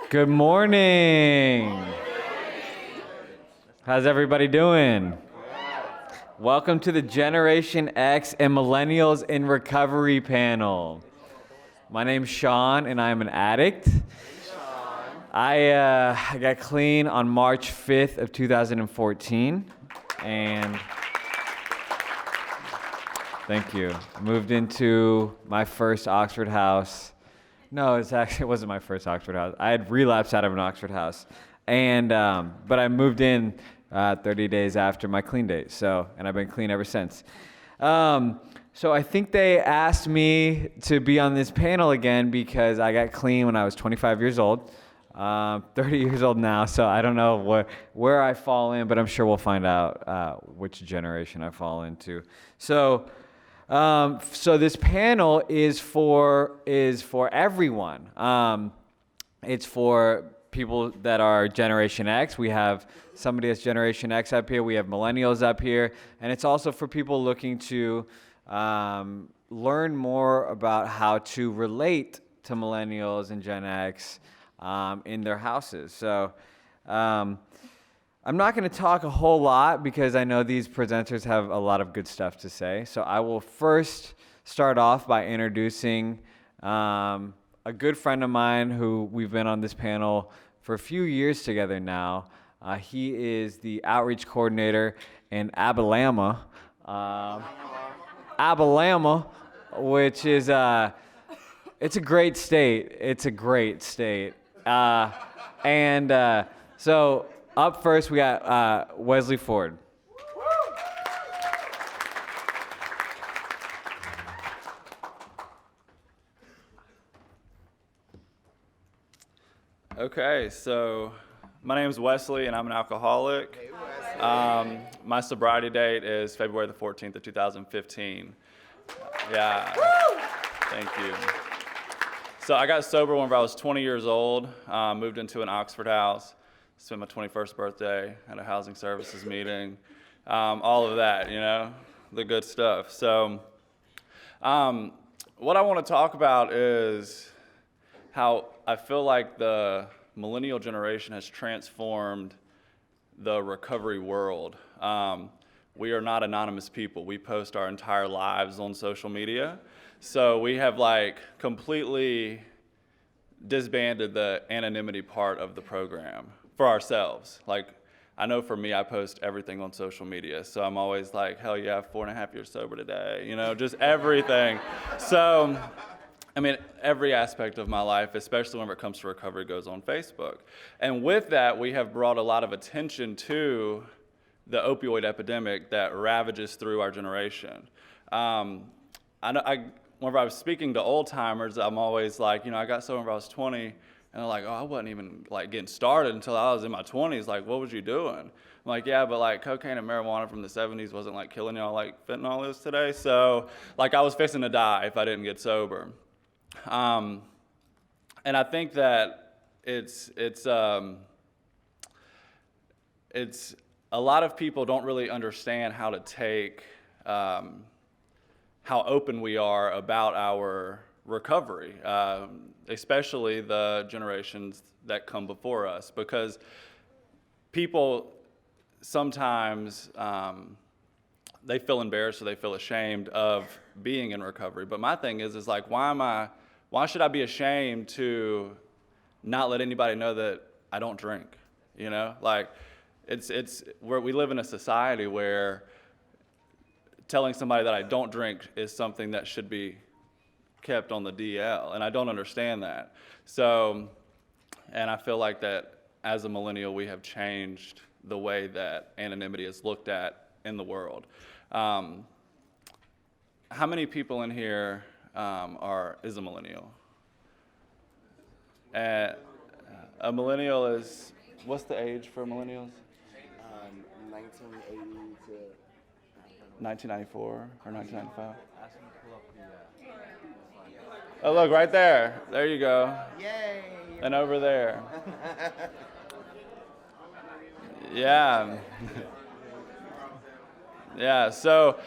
Good morning. How's everybody doing? Welcome to the Generation X and Millennials in Recovery panel. My name's Sean, and I'm an addict. I got clean on March 5th of 2014, and thank you. Moved into my first Oxford house. No, it wasn't my first Oxford house. I had relapsed out of an Oxford house, and but I moved in 30 days after my clean date. And I've been clean ever since. So I think they asked me to be on this panel again because I got clean when I was 25 years old. 30 years old now, so I don't know where I fall in, but I'm sure we'll find out which generation I fall into. So this panel is for everyone. It's for people that are Generation X. We have somebody that's Generation X up here. We have Millennials up here, and it's also for people looking to learn more about how to relate to Millennials and Gen X in their houses. So I'm not going to talk a whole lot because I know these presenters have a lot of good stuff to say. So I will first start off by introducing a good friend of mine who we've been on this panel for a few years together now. He is the outreach coordinator in Alabama, which is it's a great state. It's a great state. So up first, we got Wesley Ford. Okay, so my name is Wesley, and I'm an alcoholic. Hey, Wesley. My sobriety date is February the 14th of 2015. Yeah, thank you. So I got sober whenever I was 20 years old, moved into an Oxford house, spent my 21st birthday at a housing services meeting, all of that, the good stuff. So what I want to talk about is how I feel like the millennial generation has transformed the recovery world. We are not anonymous people. We post our entire lives on social media. So we have completely disbanded the anonymity part of the program for ourselves. I know for me, I post everything on social media. So I'm always like, hell yeah, 4.5 years sober today, just everything. So, every aspect of my life, especially when it comes to recovery, goes on Facebook. And with that, we have brought a lot of attention to the opioid epidemic that ravages through our generation. Whenever I was speaking to old timers, I'm always like, I got sober when I was 20, and they're like, oh, I wasn't even getting started until I was in my 20s. What was you doing? I'm like, yeah, but cocaine and marijuana from the 70s wasn't killing y'all like fentanyl is today. So I was fixing to die if I didn't get sober. And I think that it's a lot of people don't really understand how to take how open we are about our recovery, especially the generations that come before us, because people sometimes they feel embarrassed or they feel ashamed of being in recovery. But my thing is why should I be ashamed to not let anybody know that I don't drink? It's where we live in a society where telling somebody that I don't drink is something that should be kept on the DL, and I don't understand that. So, and I feel like that as a millennial, we have changed the way that anonymity is looked at in the world. How many people in here is a millennial? A millennial is, what's the age for millennials? 1980 to 1994 or 1995? Oh, look, right there. There you go. Yay! And over there. Yeah. Yeah, so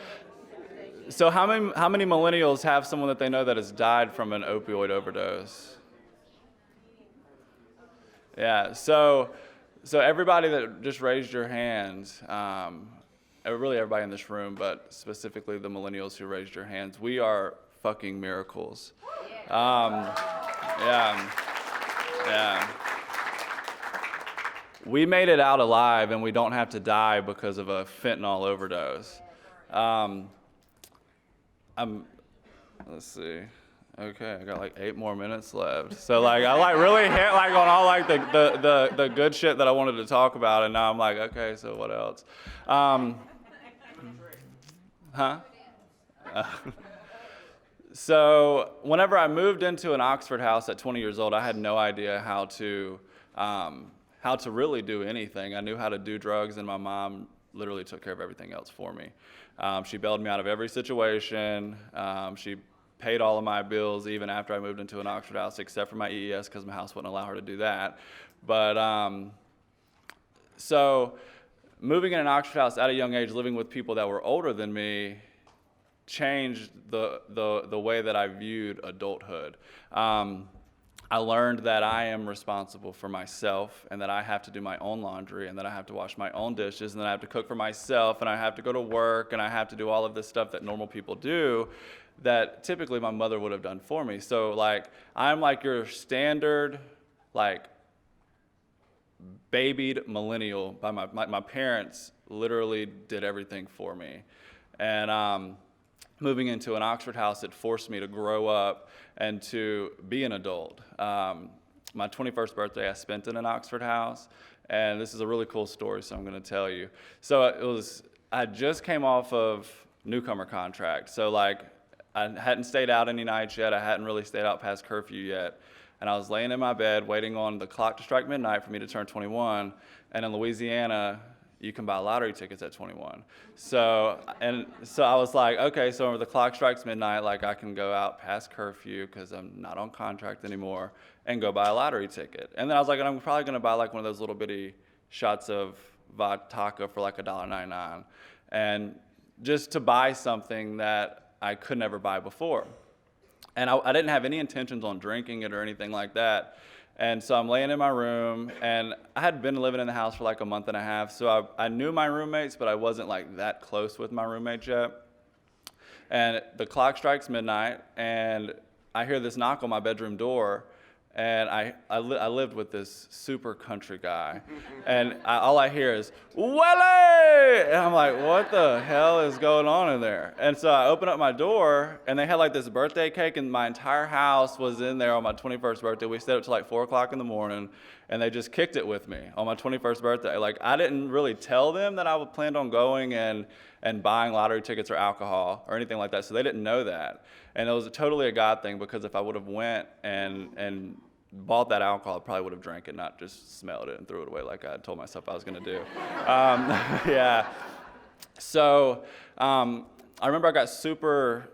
how many millennials have someone that they know that has died from an opioid overdose? Yeah. So everybody that just raised your hands, really everybody in this room, but specifically the millennials who raised your hands, we are fucking miracles. Yeah. Yeah. We made it out alive, and we don't have to die because of a fentanyl overdose. Let's see. Okay, I got like 8 more minutes left. So like I like really hit like on all like the good shit that I wanted to talk about, and now I'm like, okay, so what else? So whenever I moved into an Oxford house at 20 years old, I had no idea how to really do anything. I knew how to do drugs, and my mom literally took care of everything else for me. She bailed me out of every situation. She paid all of my bills even after I moved into an Oxford house, except for my EES because my house wouldn't allow her to do that. But so moving in an Oxford house at a young age, living with people that were older than me, changed the way that I viewed adulthood. I learned that I am responsible for myself, and that I have to do my own laundry, and that I have to wash my own dishes, and that I have to cook for myself, and I have to go to work, and I have to do all of this stuff that normal people do that typically my mother would have done for me. So like I'm like your standard like babied millennial. By my parents literally did everything for me. And moving into an Oxford house, it forced me to grow up and to be an adult. My 21st birthday I spent in an Oxford house, and this is a really cool story, so I'm going to tell you. So I just came off of newcomer contract, so like I hadn't stayed out any nights yet. I hadn't really stayed out past curfew yet. And I was laying in my bed waiting on the clock to strike midnight for me to turn 21. And in Louisiana, you can buy lottery tickets at 21. So I was like, okay, so when the clock strikes midnight, like I can go out past curfew because I'm not on contract anymore and go buy a lottery ticket. And then I was like, I'm probably going to buy like one of those little bitty shots of vodka for like $1.99. And just to buy something that I could never buy before. And I didn't have any intentions on drinking it or anything like that. And so I'm laying in my room, and I had been living in the house for like a month and a half, so I knew my roommates, but I wasn't like that close with my roommates yet. And the clock strikes midnight, and I hear this knock on my bedroom door, and I lived with this super country guy, and all I hear is, Willie! And I'm like, what the hell is going on in there? And so I open up my door, and they had like this birthday cake, and my entire house was in there on my 21st birthday. We stayed up till like 4 o'clock in the morning, and they just kicked it with me on my 21st birthday. Like, I didn't really tell them that I planned on going and buying lottery tickets or alcohol or anything like that, so they didn't know that. And it was totally a God thing, because if I would have went and bought that alcohol, I probably would have drank it, not just smelled it and threw it away like I had told myself I was going to do. Yeah. So I remember I got super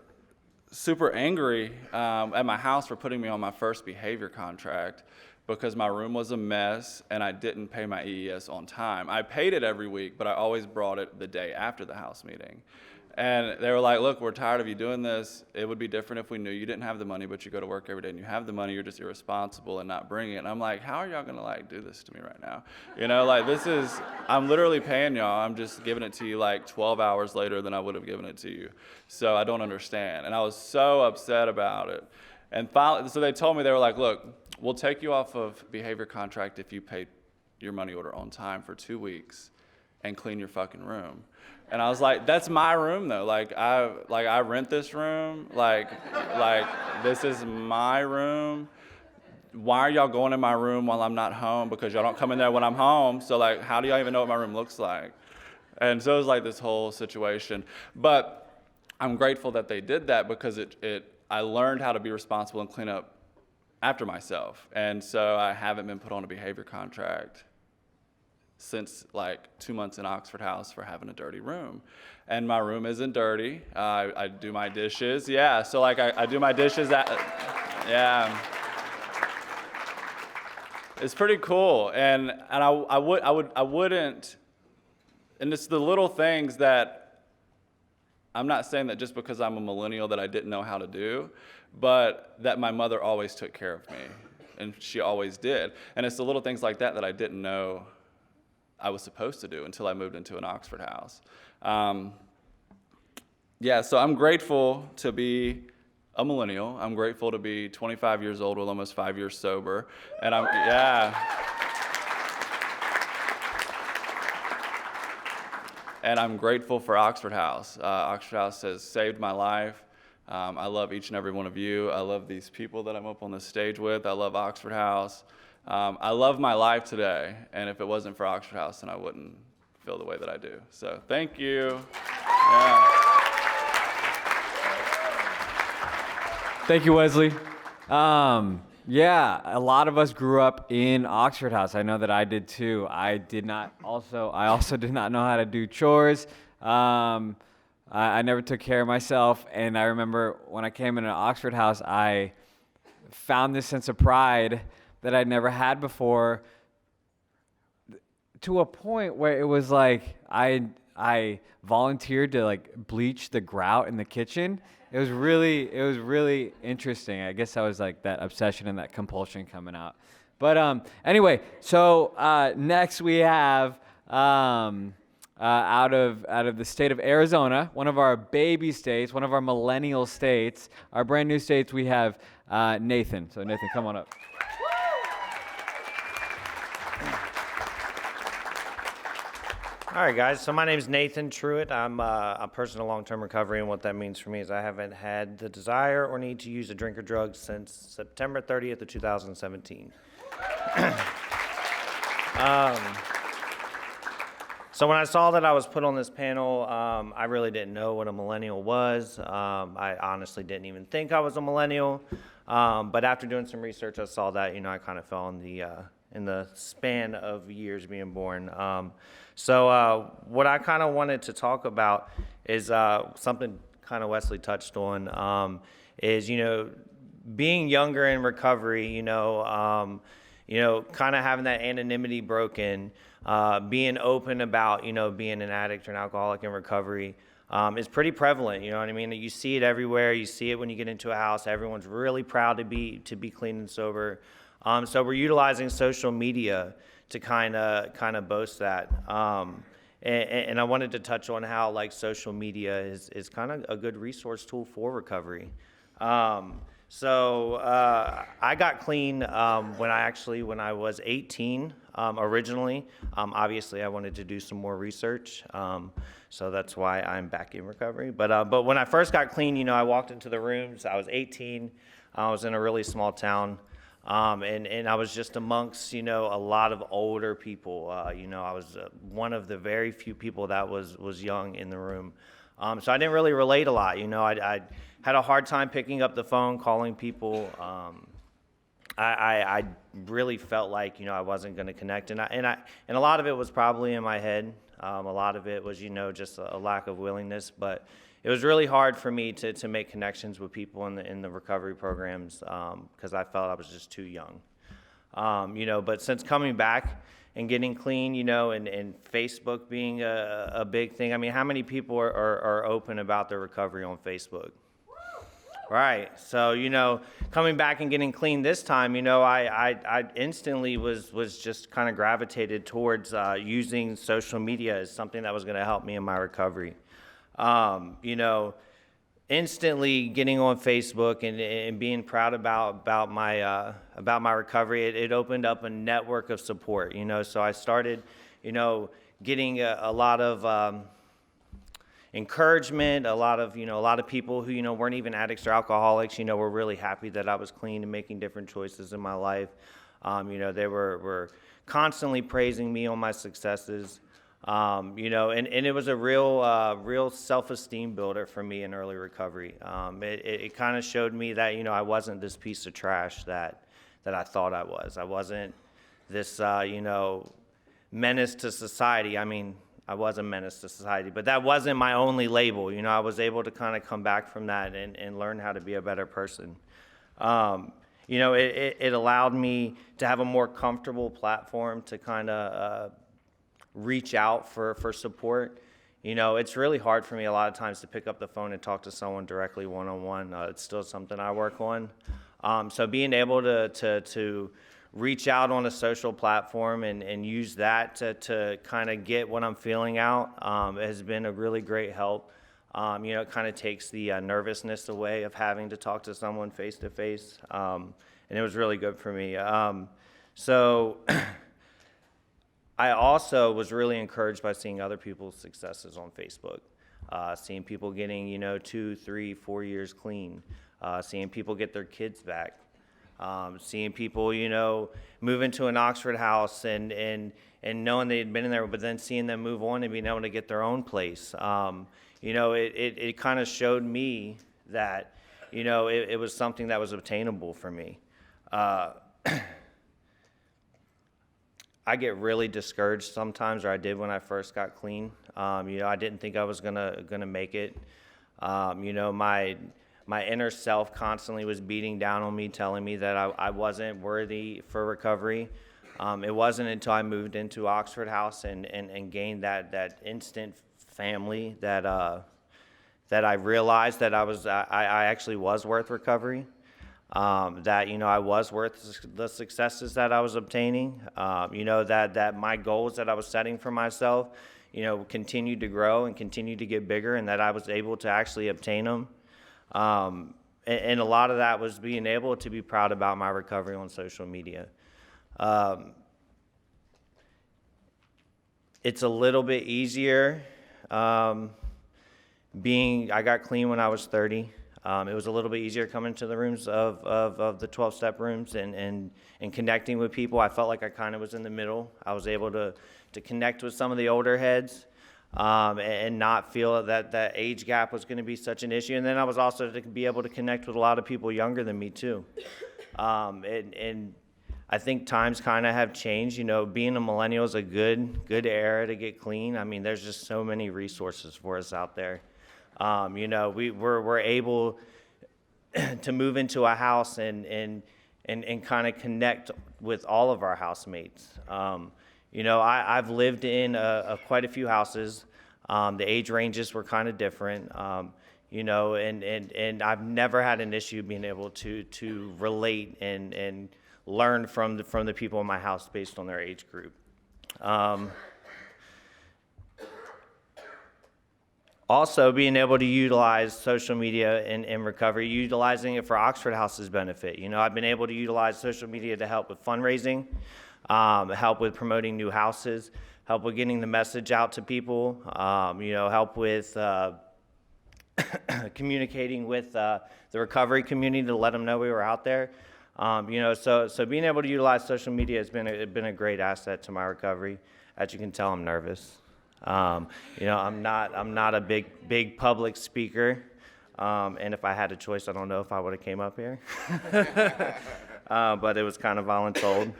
angry at my house for putting me on my first behavior contract because my room was a mess and I didn't pay my EES on time. I paid it every week, but I always brought it the day after the house meeting. And they were like, look, we're tired of you doing this. It would be different if we knew you didn't have the money, but you go to work every day and you have the money. You're just irresponsible and not bringing it. And I'm like, how are y'all going to like do this to me right now? You know, like I'm literally paying y'all. I'm just giving it to you like 12 hours later than I would have given it to you. So I don't understand. And I was so upset about it. And finally, so they told me, they were like, look, we'll take you off of behavior contract if you pay your money order on time for 2 weeks and clean your fucking room. And I was like, that's my room though. I rent this room. Like this is my room. Why are y'all going in my room while I'm not home? Because y'all don't come in there when I'm home. So like, how do y'all even know what my room looks like? And so it was like this whole situation. But I'm grateful that they did that, because I learned how to be responsible and clean up after myself. And so I haven't been put on a behavior contract since like 2 months in Oxford house for having a dirty room. And my room isn't dirty. I do my dishes. Yeah, so like I do my dishes yeah. It's pretty cool. And I wouldn't, and it's the little things that, I'm not saying that just because I'm a millennial that I didn't know how to do, but that my mother always took care of me. and she always did. And it's the little things like that that I didn't know I was supposed to do until I moved into an Oxford house. So I'm grateful to be a millennial. I'm grateful to be 25 years old with almost 5 years sober. And And I'm grateful for Oxford House. Oxford House has saved my life. I love each and every one of you. I love these people that I'm up on this stage with. I love Oxford House. I love my life today, and if it wasn't for Oxford House, then I wouldn't feel the way that I do. So thank you. Yeah. Thank you, Wesley. A lot of us grew up in Oxford House. I know that I did too. I also did not know how to do chores. I never took care of myself, and I remember when I came into Oxford House, I found this sense of pride that I'd never had before, to a point where it was like I volunteered to like bleach the grout in the kitchen. It was really interesting. I guess that was like that obsession and that compulsion coming out. But anyway, so next we have out of the state of Arizona, one of our baby states, one of our millennial states, our brand new states, we have Nathan. So Nathan, come on up. All right, guys. So my name is Nathan Truitt. I'm a person in long-term recovery, and what that means for me is I haven't had the desire or need to use a drink or drug since September 30th of 2017. So when I saw that I was put on this panel, I really didn't know what a millennial was. I honestly didn't even think I was a millennial. But after doing some research, I saw that, I kind of fell in the span of years being born. So what I kind of wanted to talk about is something kind of Wesley touched on, is, being younger in recovery, kind of having that anonymity broken, being open about, being an addict or an alcoholic in recovery is pretty prevalent. You know what I mean? You see it everywhere. You see it when you get into a house. Everyone's really proud to be clean and sober. So we're utilizing social media to kind of boast that. And I wanted to touch on how like social media is kind of a good resource tool for recovery. So I got clean when I was 18 originally. Obviously, I wanted to do some more research, so that's why I'm back in recovery. But when I first got clean, I walked into the rooms. I was 18. I was in a really small town. And I was just amongst, a lot of older people. I was one of the very few people that was young in the room. So I didn't really relate a lot. I had a hard time picking up the phone, calling people. I really felt like, I wasn't going to connect. And a lot of it was probably in my head. A lot of it was, just a lack of willingness. But it was really hard for me to make connections with people in the recovery programs because I felt I was just too young. But since coming back and getting clean, and Facebook being a big thing, I mean, how many people are open about their recovery on Facebook? Right. So, coming back and getting clean this time, I instantly was just kind of gravitated towards using social media as something that was going to help me in my recovery. Instantly getting on Facebook and being proud about my recovery, it opened up a network of support, so I started, getting a lot of encouragement, a lot of people who, weren't even addicts or alcoholics, were really happy that I was clean and making different choices in my life. They were constantly praising me on my successes. And it was a real self-esteem builder for me in early recovery. It kind of showed me that, I wasn't this piece of trash that I thought I was. I wasn't this, menace to society. I mean, I was a menace to society, but that wasn't my only label. I was able to kind of come back from that and learn how to be a better person. It allowed me to have a more comfortable platform to kind of, reach out for support. It's really hard for me a lot of times to pick up the phone and talk to someone directly one-on-one. It's still something I work on. So being able to reach out on a social platform and use that to kind of get what I'm feeling out has been a really great help. It kind of takes the nervousness away of having to talk to someone face to face, and it was really good for me. So I also was really encouraged by seeing other people's successes on Facebook, seeing people getting 2, 3, 4 years clean, seeing people get their kids back. Seeing people, move into an Oxford house and knowing they had been in there, but then seeing them move on and being able to get their own place. It kind of showed me that, it was something that was obtainable for me. I get really discouraged sometimes, or I did when I first got clean. I didn't think I was gonna make it. My inner self constantly was beating down on me, telling me that I wasn't worthy for recovery. It wasn't until I moved into Oxford House and gained that instant family that I realized that I actually was worth recovery. That I was worth the successes that I was obtaining. That my goals that I was setting for myself, continued to grow and continued to get bigger, and that I was able to actually obtain them. And a lot of that was being able to be proud about my recovery on social media. It's a little bit easier I got clean when I was 30. It was a little bit easier coming to the rooms of the 12-step rooms and connecting with people. I felt like I kind of was in the middle. I was able to connect with some of the older heads. And not feel that age gap was going to be such an issue. And then I was also to be able to connect with a lot of people younger than me too. And I think times kind of have changed. Being a millennial is a good era to get clean. I mean, there's just so many resources for us out there. We're able to move into a house and kind of connect with all of our housemates. I've lived in quite a few houses. The age ranges were kind of different, and I've never had an issue being able to relate and learn from the people in my house based on their age group. Also, being able to utilize social media in recovery, utilizing it for Oxford House's benefit. I've been able to utilize social media to help with fundraising. Help with promoting new houses, help with getting the message out to people, help with communicating with the recovery community to let them know we were out there. So being able to utilize social media has been a great asset to my recovery. As you can tell, I'm nervous. I'm not a big public speaker, and if I had a choice, I don't know if I would have came up here. But it was kind of voluntold.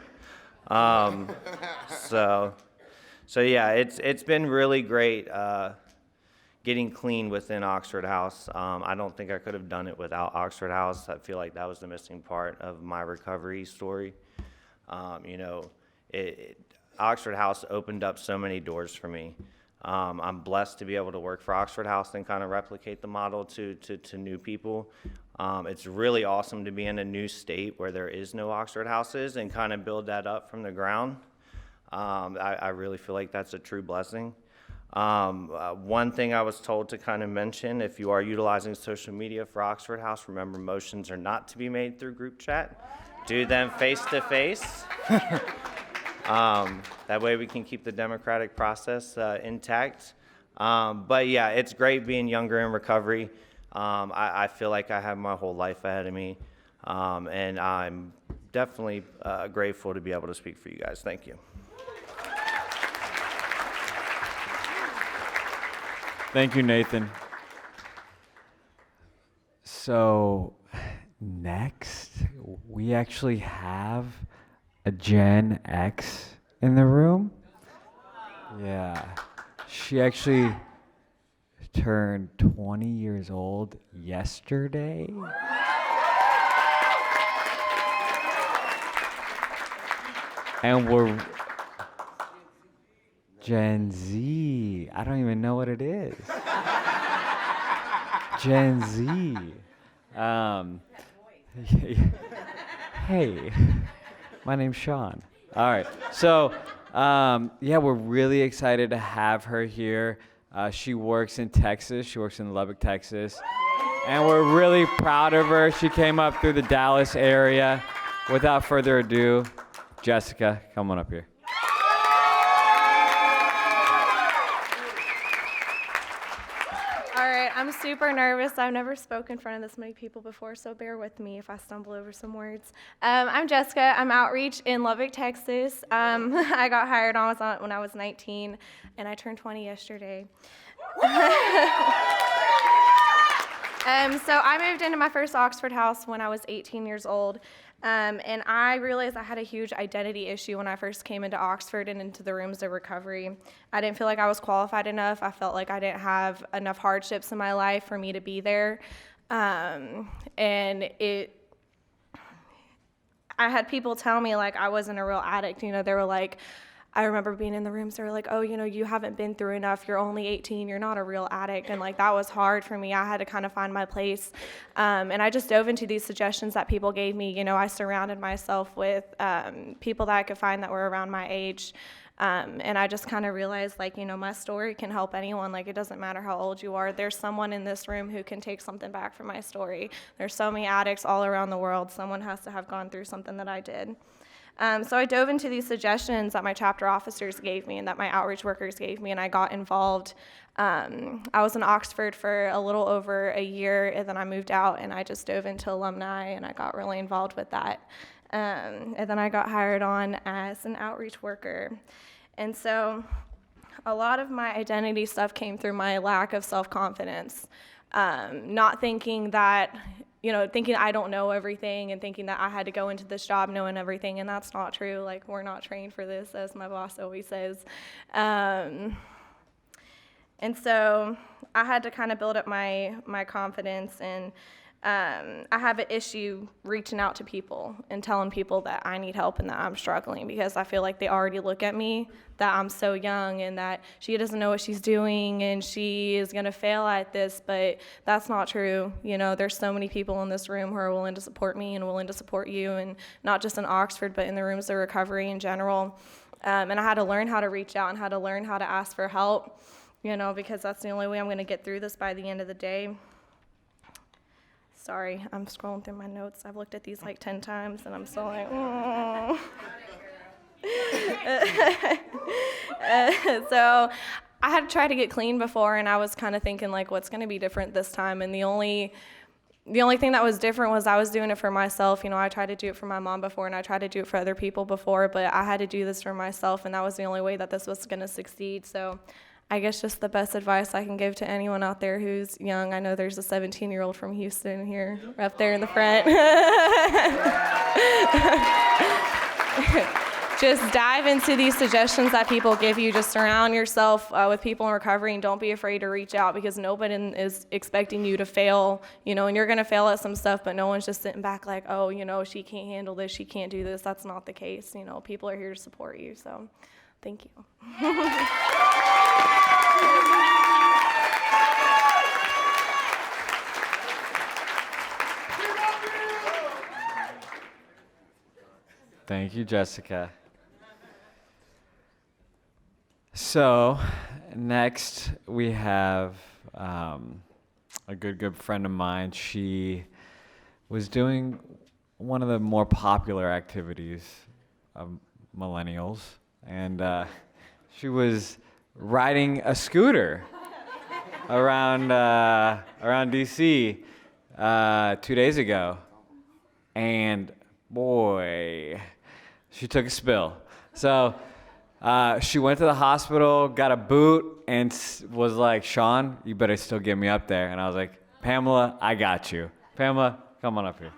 So yeah, it's been really great getting clean within Oxford House. I don't think I could have done it without Oxford House. I feel like that was the missing part of my recovery story. Oxford House opened up so many doors for me. I'm blessed to be able to work for Oxford House and kind of replicate the model to new people. It's really awesome to be in a new state where there is no Oxford Houses and kind of build that up from the ground. I really feel like that's a true blessing. One thing I was told to kind of mention, if you are utilizing social media for Oxford House, remember motions are not to be made through group chat. Do them face to face. That way we can keep the democratic process intact. But yeah, it's great being younger in recovery. I feel like I have my whole life ahead of me, and I'm definitely grateful to be able to speak for you guys. Thank you. Thank you, Nathan. So next, we actually have a Gen X in the room. Yeah. She actually turned 20 years old yesterday. And we're Gen Z. I don't even know what it is. Gen Z. Hey, my name's Sean. All right. So, yeah, we're really excited to have her here. She works in Texas. She works in Lubbock, Texas. And we're really proud of her. She came up through the Dallas area. Without further ado, Jessica, come on up here. All right, I'm super nervous. I've never spoken in front of this many people before, so bear with me if I stumble over some words. I'm Jessica. I'm outreach in Lubbock, Texas. I got hired on when I was 19, and I turned 20 yesterday. So I moved into my first Oxford house when I was 18 years old, and I realized I had a huge identity issue when I first came into Oxford and into the rooms of recovery. I didn't feel like I was qualified enough. I felt like I didn't have enough hardships in my life for me to be there, and I had people tell me like I wasn't a real addict. You know, they were like, I remember being in the rooms, they were like, oh, you know, you haven't been through enough, you're only 18, you're not a real addict, and like that was hard for me. I had to kind of find my place, and I just dove into these suggestions that people gave me. You know, I surrounded myself with people that I could find that were around my age, and I just kind of realized, like, you know, my story can help anyone. Like, it doesn't matter how old you are, there's someone in this room who can take something back from my story. There's so many addicts all around the world. Someone has to have gone through something that I did. So I dove into these suggestions that my chapter officers gave me and that my outreach workers gave me, and I got involved. I was in Oxford for a little over a year, and then I moved out, and I just dove into alumni, and I got really involved with that. And then I got hired on as an outreach worker. And so a lot of my identity stuff came through my lack of self-confidence, not thinking that, you know, thinking I don't know everything and thinking that I had to go into this job knowing everything, and that's not true. Like, we're not trained for this, as my boss always says. And so I had to kind of build up my confidence, and I have an issue reaching out to people and telling people that I need help and that I'm struggling, because I feel like they already look at me that I'm so young and that she doesn't know what she's doing and she is going to fail at this, but that's not true. You know, there's so many people in this room who are willing to support me and willing to support you, and not just in Oxford, but in the rooms of recovery in general. And I had to learn how to reach out and how to learn how to ask for help, you know, because that's the only way I'm going to get through this by the end of the day. Sorry, I'm scrolling through my notes. I've looked at these like 10 times, and I'm still like, oh. So I had tried to get clean before, and I was kind of thinking, like, what's going to be different this time? And the only thing that was different was I was doing it for myself. You know, I tried to do it for my mom before, and I tried to do it for other people before, but I had to do this for myself, and that was the only way that this was going to succeed. So I guess just the best advice I can give to anyone out there who's young. I know there's a 17-year-old from Houston here, up there in the front. Just dive into these suggestions that people give you. Just surround yourself with people in recovery, and don't be afraid to reach out, because nobody is expecting you to fail, you know, and you're going to fail at some stuff, but no one's just sitting back like, oh, you know, she can't handle this, she can't do this. That's not the case. You know, people are here to support you, so thank you. Thank you, Jessica. So, next we have a good friend of mine. She was doing one of the more popular activities of millennials, and she was riding a scooter around DC 2 days ago, and boy, she took a spill. So she went to the hospital, got a boot, and was like, Sean, you better still get me up there. And I was like, Pamela, I got you. Pamela, come on up here.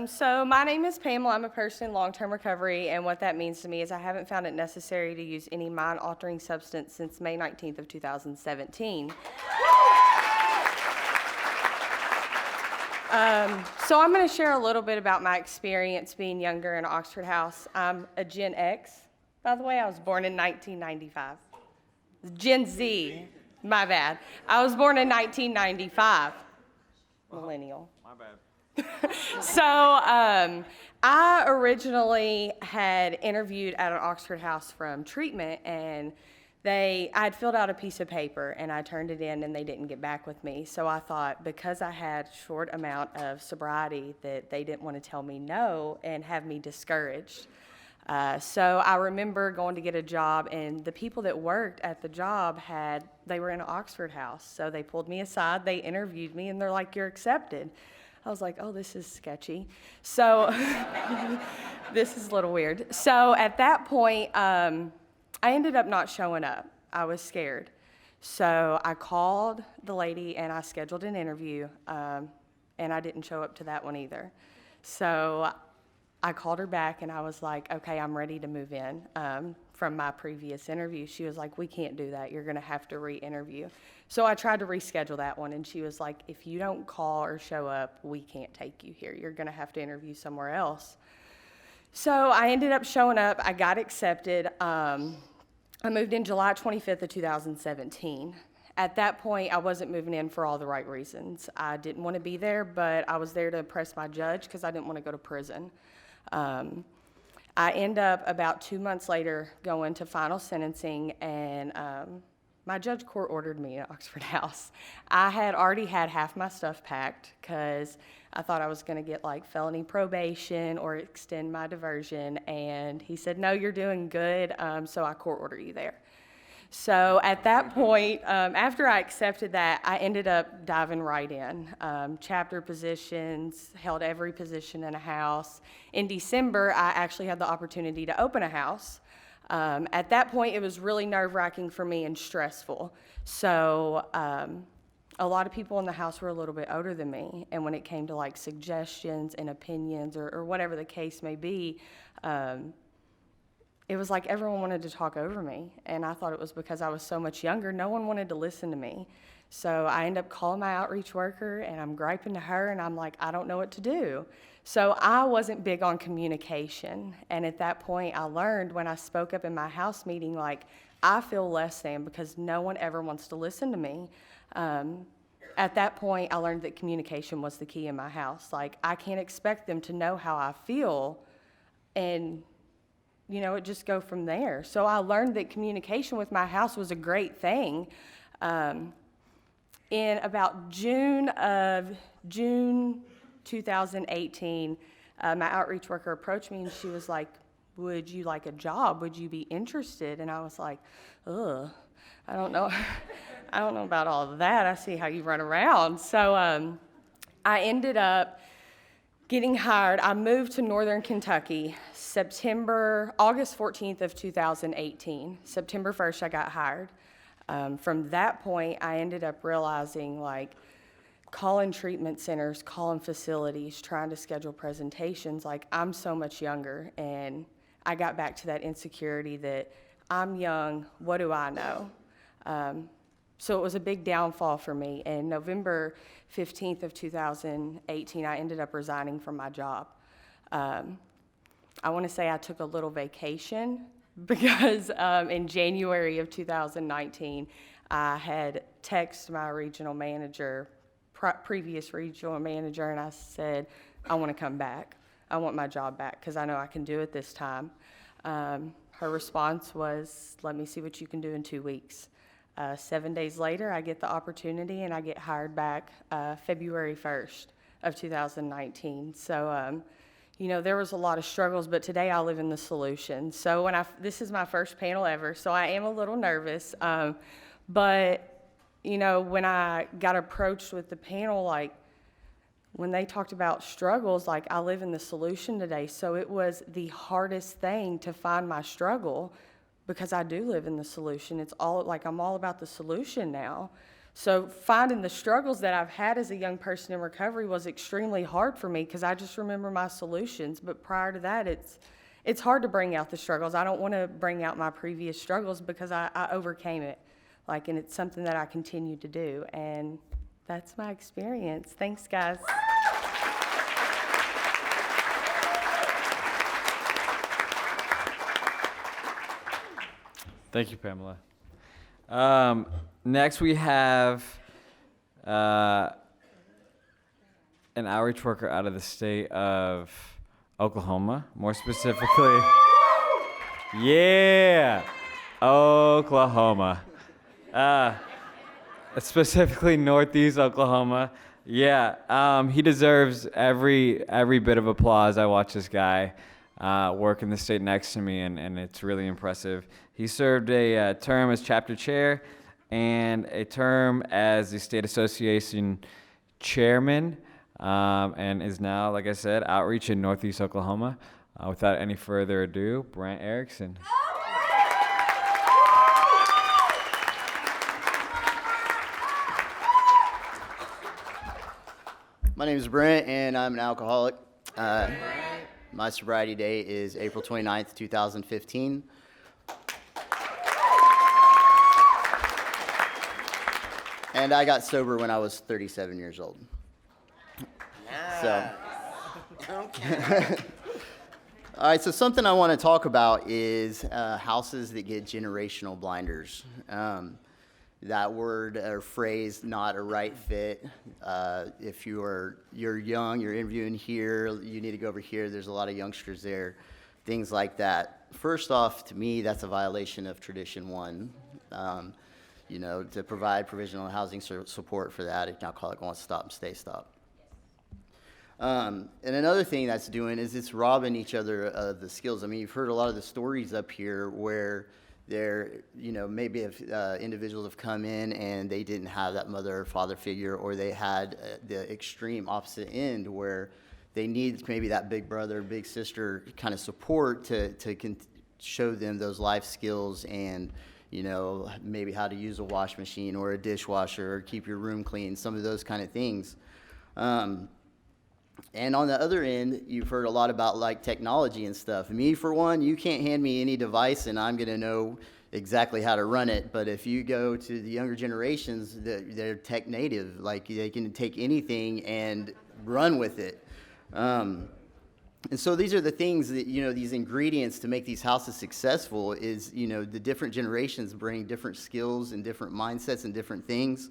So my name is Pamela. I'm a person in long-term recovery, and what that means to me is I haven't found it necessary to use any mind-altering substance since May 19th of 2017. So I'm going to share a little bit about my experience being younger in Oxford House. I'm a Gen X, By the way, I was born in 1995. Gen Z, my bad. I was born in 1995. Millennial. My bad. So I originally had interviewed at an Oxford house from treatment, and I had filled out a piece of paper and I turned it in and they didn't get back with me. So I thought because I had short amount of sobriety that they didn't want to tell me no and have me discouraged. So I remember going to get a job, and the people that worked at the job they were in an Oxford house. So they pulled me aside, they interviewed me, and they're like, "You're accepted." I was like, oh, this is sketchy. So this is a little weird. So at that point, I ended up not showing up. I was scared. So I called the lady and I scheduled an interview, and I didn't show up to that one either. So I called her back and I was like, okay, I'm ready to move in from my previous interview. She was like, we can't do that. You're going to have to re-interview. So I tried to reschedule that one, and she was like, if you don't call or show up, we can't take you here. You're going to have to interview somewhere else. So I ended up showing up. I got accepted. I moved in July 25th of 2017. At that point, I wasn't moving in for all the right reasons. I didn't want to be there, but I was there to impress my judge because I didn't want to go to prison. I end up about 2 months later going to final sentencing, and my judge court ordered me at Oxford House. I had already had half my stuff packed because I thought I was going to get like felony probation or extend my diversion, and he said, no, you're doing good, so I court order you there. So at that point, after I accepted that, I ended up diving right in. Chapter positions, held every position in a house. In December, I actually had the opportunity to open a house. At that point, it was really nerve-wracking for me and stressful. So a lot of people in the house were a little bit older than me, and when it came to like suggestions and opinions or whatever the case may be, it was like everyone wanted to talk over me, and I thought it was because I was so much younger. No one wanted to listen to me. So I end up calling my outreach worker, and I'm griping to her, and I'm like, I don't know what to do. So I wasn't big on communication, and at that point, I learned when I spoke up in my house meeting, like, I feel less than because no one ever wants to listen to me. At that point, I learned that communication was the key in my house. Like, I can't expect them to know how I feel, and it just go from there. So I learned that communication with my house was a great thing. In about June 2018, my outreach worker approached me and she was like, would you like a job? Would you be interested? And I was like, ugh, I don't know. I don't know about all of that. I see how you run around. So I ended up getting hired. I moved to Northern Kentucky August 14th of 2018. September 1st, I got hired. From that point, I ended up realizing, like, calling treatment centers, calling facilities, trying to schedule presentations, like, I'm so much younger, and I got back to that insecurity that I'm young, what do I know? So it was a big downfall for me, and November 15th of 2018, I ended up resigning from my job. I want to say I took a little vacation because in January of 2019, I had texted my regional manager, previous regional manager, and I said, I want to come back. I want my job back because I know I can do it this time. Her response was, let me see what you can do in 2 weeks. 7 days later, I get the opportunity and I get hired back February 1st of 2019. So, there was a lot of struggles, but today I live in the solution. So this is my first panel ever, so I am a little nervous. But, when I got approached with the panel, like, when they talked about struggles, like, I live in the solution today. So it was the hardest thing to find my struggle because I do live in the solution. It's all, like, I'm all about the solution now. So finding the struggles that I've had as a young person in recovery was extremely hard for me because I just remember my solutions. But prior to that, it's hard to bring out the struggles. I don't want to bring out my previous struggles because I overcame it. Like, and it's something that I continue to do. And that's my experience. Thanks, guys. Thank you, Pamela. Next, we have an outreach worker out of the state of Oklahoma, more specifically, yeah, Oklahoma. Specifically Northeast Oklahoma. Yeah, he deserves every bit of applause. I watch this guy work in the state next to me, and it's really impressive. He served a term as chapter chair and a term as the state association chairman, and is now, like I said, outreach in Northeast Oklahoma. Without any further ado, Brent Erickson. My name is Brent, and I'm an alcoholic. My sobriety date is April 29th, 2015. And I got sober when I was 37 years old. So. All right, so something I want to talk about is houses that get generational blinders. That word or phrase, not a right fit. If you're young, you're interviewing here, you need to go over here. There's a lot of youngsters there, things like that. First off, to me, that's a violation of Tradition 1. To provide provisional housing support for that if an alcoholic wants to stop and stay stop. And another thing that's doing is it's robbing each other of the skills. I mean, you've heard a lot of the stories up here where maybe if individuals have come in and they didn't have that mother or father figure, or they had the extreme opposite end where they need maybe that big brother, big sister kind of support to show them those life skills and, maybe how to use a wash machine or a dishwasher or keep your room clean, some of those kind of things. And on the other end, you've heard a lot about like technology and stuff. Me, for one, you can't hand me any device and I'm going to know exactly how to run it. But if you go to the younger generations, they're tech native. Like they can take anything and run with it. And so these are the things that, these ingredients to make these houses successful is, the different generations bring different skills and different mindsets and different things.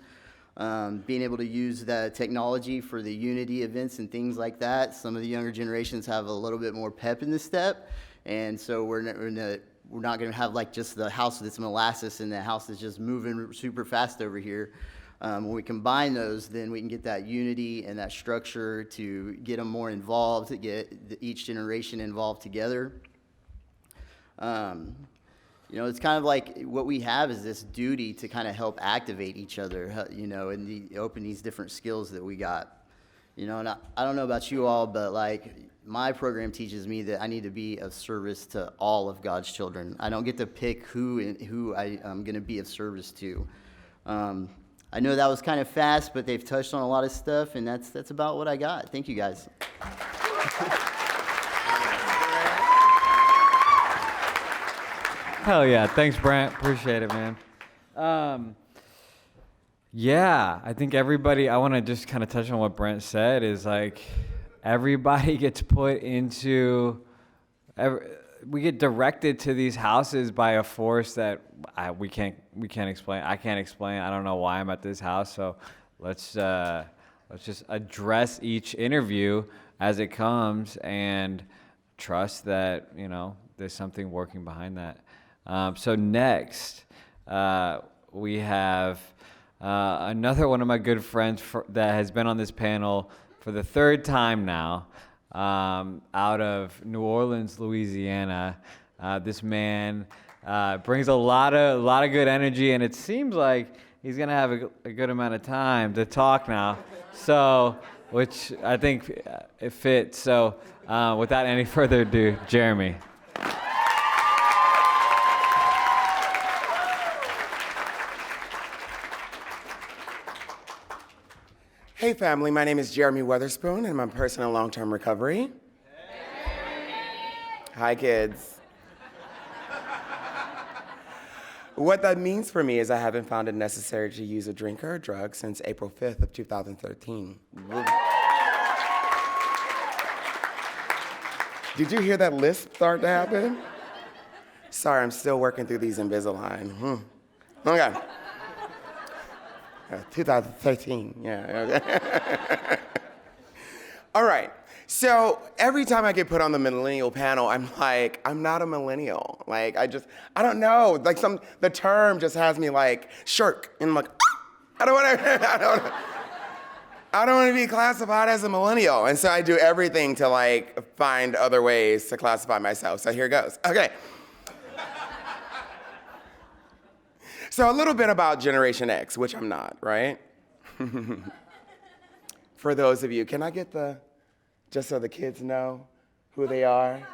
Being able to use the technology for the unity events and things like that. Some of the younger generations have a little bit more pep in the step, and so we're not going to have like just the house that's molasses and the house that's just moving super fast over here. When we combine those, then we can get that unity and that structure to get them more involved, to get each generation involved together. It's kind of like what we have is this duty to kind of help activate each other, and open these different skills that we got. And I don't know about you all, but like my program teaches me that I need to be of service to all of God's children. I don't get to pick who I am going to be of service to. I know that was kind of fast, but they've touched on a lot of stuff, and that's about what I got. Thank you, guys. Hell yeah. Thanks, Brent. Appreciate it, man. I think everybody, I want to just kind of touch on what Brent said, is like everybody gets put into, we get directed to these houses by a force that we can't explain. I can't explain. I don't know why I'm at this house. So let's just address each interview as it comes and trust that, there's something working behind that. So next, we have another one of my good friends that has been on this panel for the third time now, out of New Orleans, Louisiana. This man brings a lot of good energy, and it seems like he's gonna have a good amount of time to talk now. So, which I think it fits. So, without any further ado, Jeremy. Hey family, my name is Jeremy Weatherspoon and I'm a person in long-term recovery. Hi kids. What that means for me is I haven't found it necessary to use a drink or a drug since April 5th of 2013. Did you hear that lisp start to happen? Sorry, I'm still working through these Invisalign. Okay. 2013, yeah. Okay. All right. So every time I get put on the millennial panel, I'm like, I'm not a millennial. Like, I don't know. Like the term just has me like shirk. And I'm like, I don't want to be classified as a millennial. And so I do everything to like find other ways to classify myself. So here goes. Okay. So a little bit about Generation X, which I'm not, right? For those of you, can I get just so the kids know who they are?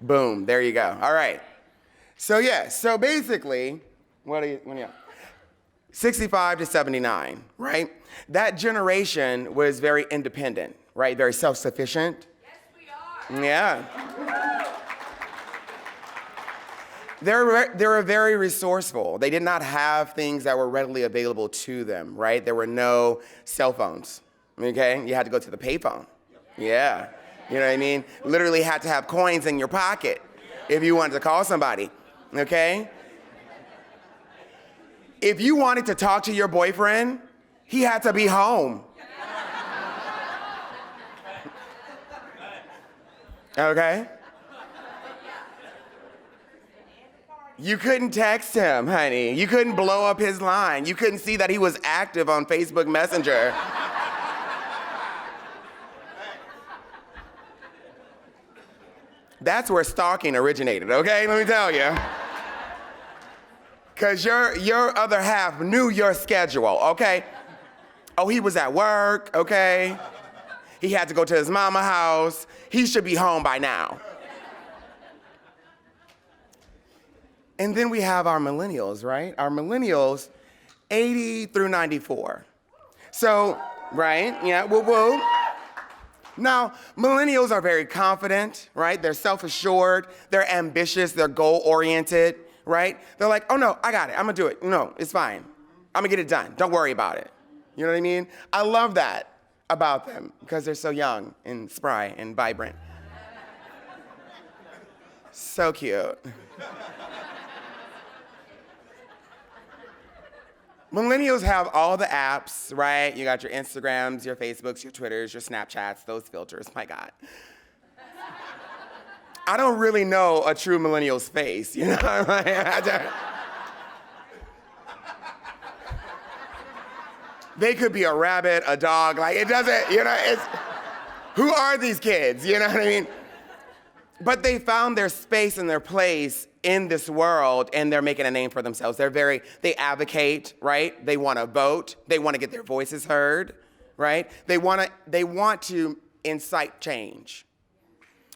Boom, there you go. All right. So yeah, so basically, what are you 65 to 79, right? That generation was very independent, right? Very self-sufficient. Yes, we are. Yeah. They were very resourceful. They did not have things that were readily available to them, right? There were no cell phones, okay? You had to go to the payphone. Yeah, you know what I mean? Literally had to have coins in your pocket if you wanted to call somebody, okay? If you wanted to talk to your boyfriend, he had to be home. Okay? You couldn't text him, honey. You couldn't blow up his line. You couldn't see that he was active on Facebook Messenger. That's where stalking originated, okay? Let me tell you. Because your other half knew your schedule, okay? Oh, he was at work, okay? He had to go to his mama's house. He should be home by now. And then we have our millennials, right? Our millennials, 80 through 94. So, right, yeah, woo-woo. Now, millennials are very confident, right? They're self-assured, they're ambitious, they're goal-oriented, right? They're like, oh no, I got it, I'm gonna do it. No, it's fine. I'm gonna get it done, don't worry about it. You know what I mean? I love that about them because they're so young and spry and vibrant. So cute. Millennials have all the apps, right? You got your Instagrams, your Facebooks, your Twitters, your Snapchats, those filters, my God. I don't really know a true millennial's face, you know? They could be a rabbit, a dog, like it doesn't, you know, who are these kids, you know what I mean? But they found their space and their place in this world, and they're making a name for themselves. They advocate, right? They want to vote. They want to get their voices heard, right? They want to incite change,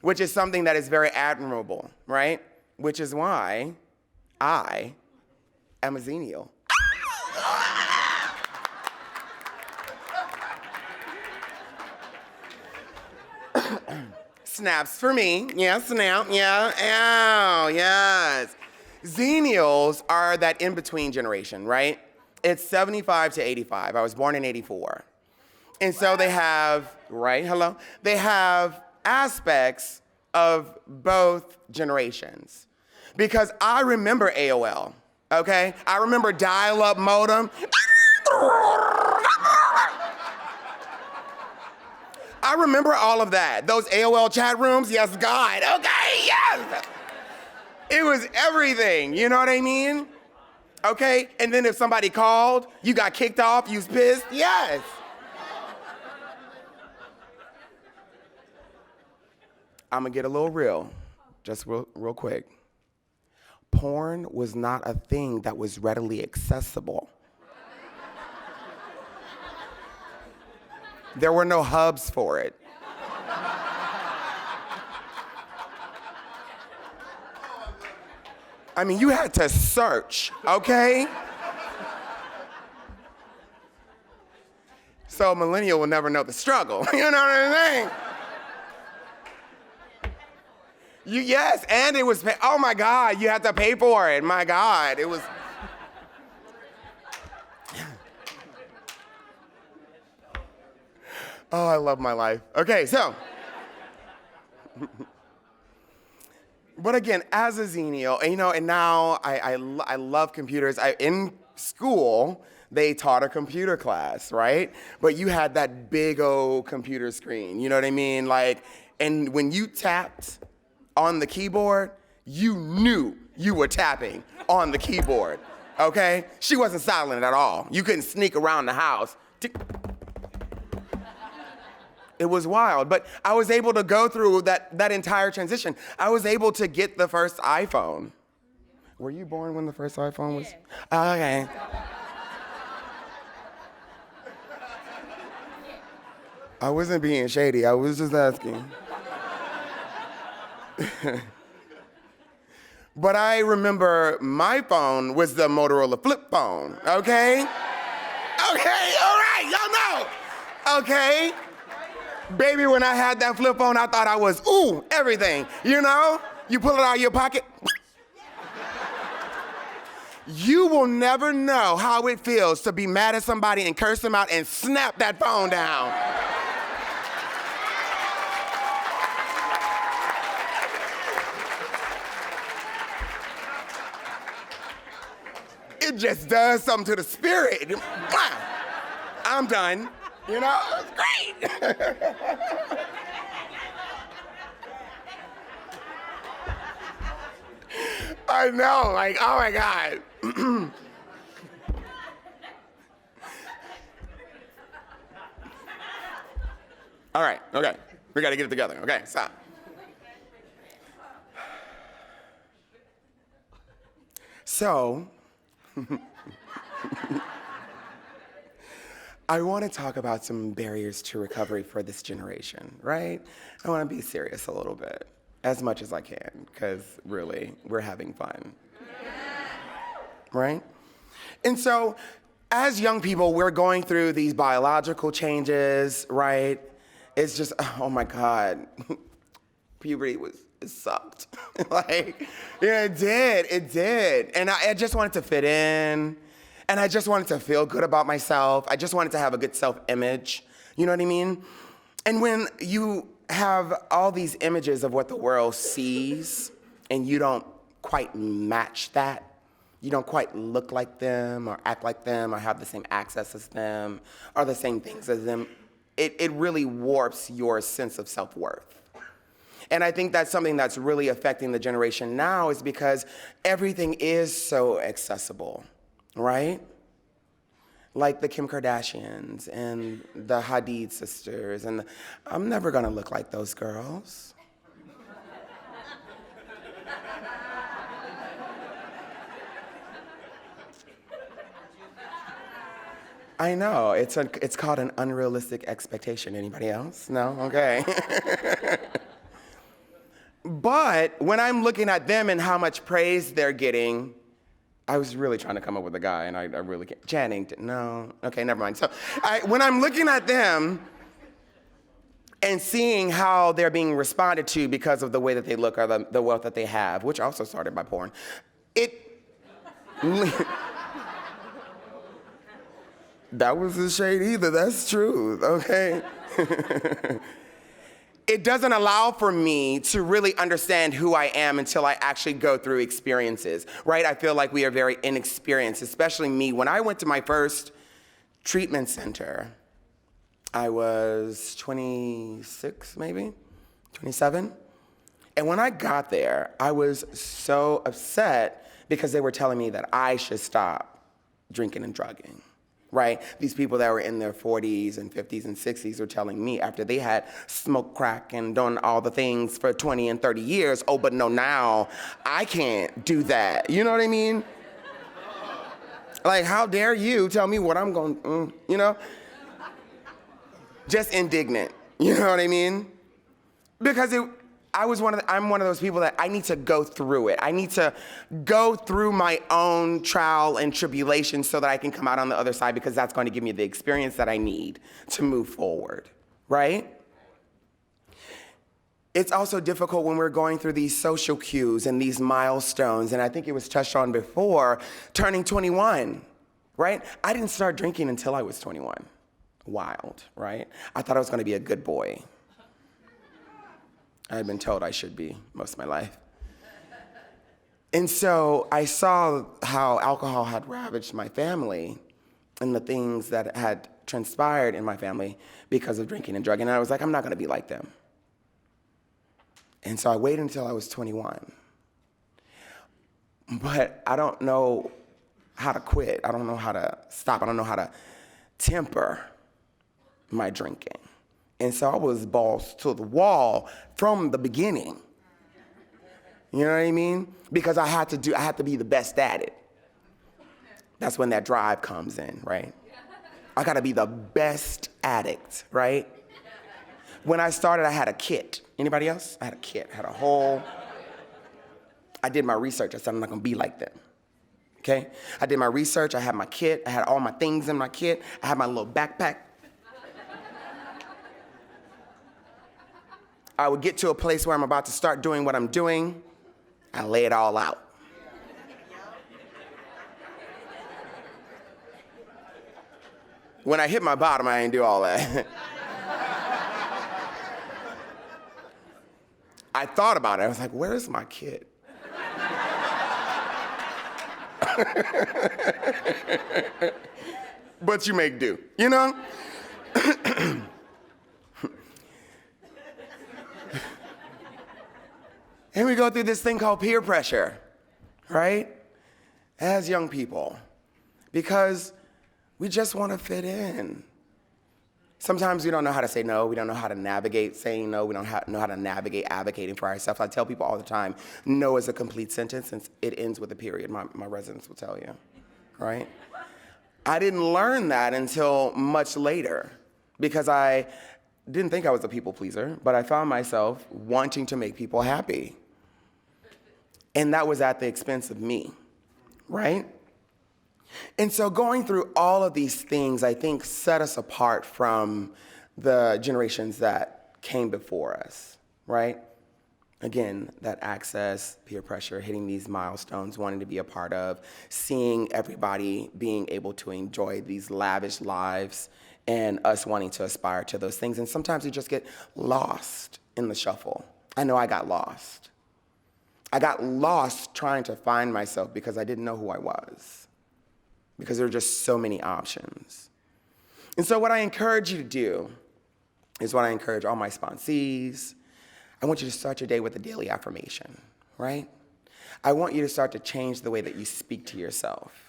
which is something that is very admirable, right? Which is why I am a Xennial. Snaps for me. Yeah, snap. Yeah. Ow. Yes. Xennials are that in-between generation, right? It's 75 to 85. I was born in 84. And so they have, right? Hello? They have aspects of both generations. Because I remember AOL, okay? I remember dial-up modem. I remember all of that. Those AOL chat rooms, yes, God, okay, yes. It was everything, you know what I mean? Okay, and then if somebody called, you got kicked off, you was pissed, yes. I'm gonna get a little real, just real quick. Porn was not a thing that was readily accessible. There were no hubs for it. I mean, you had to search, okay? So a millennial will never know the struggle, you know what I'm saying? Yes, and it was, oh my God, you had to pay for it, my God, it was. Oh, I love my life. Okay, so. But again, as a Xenial, and now I love computers. In school, they taught a computer class, right? But you had that big old computer screen, you know what I mean? And when you tapped on the keyboard, you knew you were tapping on the keyboard, okay? She wasn't silent at all. You couldn't sneak around the house. It was wild, but I was able to go through that entire transition. I was able to get the first iPhone. Were you born when the first iPhone was? Yeah. Okay. I wasn't being shady, I was just asking. But I remember my phone was the Motorola flip phone, okay? Okay, all right, y'all know. Okay? Baby, when I had that flip phone, I thought I was, everything, You pull it out of your pocket. You will never know how it feels to be mad at somebody and curse them out and snap that phone down. It just does something to the spirit. I'm done. It's great. I know, oh my God. All right, okay. We gotta get it together. Okay, stop. So, I want to talk about some barriers to recovery for this generation, right? I want to be serious a little bit, as much as I can, because really, we're having fun. Right? And so, as young people, we're going through these biological changes, right? It's just, oh my God, puberty it sucked. It did. And I just wanted to fit in. And I just wanted to feel good about myself. I just wanted to have a good self-image. You know what I mean? And when you have all these images of what the world sees and you don't quite match that, you don't quite look like them or act like them or have the same access as them or the same things as them, it really warps your sense of self-worth. And I think that's something that's really affecting the generation now is because everything is so accessible. Right? Like the Kim Kardashians and the Hadid sisters, and I'm never gonna look like those girls. I know, it's called an unrealistic expectation. Anybody else? No? Okay. But when I'm looking at them and how much praise they're getting, I was really trying to come up with a guy, and I really can't. Channing, no. Okay, never mind. So when I'm looking at them and seeing how they're being responded to because of the way that they look or the wealth that they have, which also started by porn, that wasn't shade either. That's true, okay? It doesn't allow for me to really understand who I am until I actually go through experiences, right? I feel like we are very inexperienced, especially me. When I went to my first treatment center, I was 26, maybe, 27. And when I got there, I was so upset because they were telling me that I should stop drinking and drugging. Right? These people that were in their 40s and 50s and 60s were telling me after they had smoked crack and done all the things for 20 and 30 years, oh, but no, now I can't do that. You know what I mean? How dare you tell me what I'm going, Just indignant. You know what I mean? Because I'm one of those people that I need to go through it. I need to go through my own trial and tribulation so that I can come out on the other side, because that's going to give me the experience that I need to move forward, right? It's also difficult when we're going through these social cues and these milestones, and I think it was touched on before, turning 21, right? I didn't start drinking until I was 21. Wild, right? I thought I was going to be a good boy. I had been told I should be most of my life. And so I saw how alcohol had ravaged my family and the things that had transpired in my family because of drinking and drugging. And I was like, I'm not gonna be like them. And so I waited until I was 21. But I don't know how to quit. I don't know how to stop. I don't know how to temper my drinking. And so I was balls to the wall from the beginning. You know what I mean? Because I had to be the best at it. That's when that drive comes in, right? I gotta be the best addict, right? When I started, I had a kit. Anybody else? I had a kit, I did my research. I said, I'm not gonna be like them, okay? I did my research, I had my kit, I had all my things in my kit, I had my little backpack. I would get to a place where I'm about to start doing what I'm doing, I lay it all out. When I hit my bottom, I ain't do all that. I thought about it. I was like, where's my kid? But you make do, you know? And we go through this thing called peer pressure, right? As young people, because we just want to fit in. Sometimes we don't know how to say no. We don't know how to navigate saying no. We don't know how to navigate advocating for ourselves. I tell people all the time, no is a complete sentence and it ends with a period. My residents will tell you, right? I didn't learn that until much later because I didn't think I was a people pleaser, but I found myself wanting to make people happy. And that was at the expense of me, right? And so going through all of these things, I think, set us apart from the generations that came before us, right? Again, that access, peer pressure, hitting these milestones, wanting to be a part of, seeing everybody being able to enjoy these lavish lives, and us wanting to aspire to those things. And sometimes we just get lost in the shuffle. I know I got lost. I got lost trying to find myself because I didn't know who I was, because there were just so many options. And so what I encourage you to do is what I encourage all my sponsees. I want you to start your day with a daily affirmation, right? I want you to start to change the way that you speak to yourself.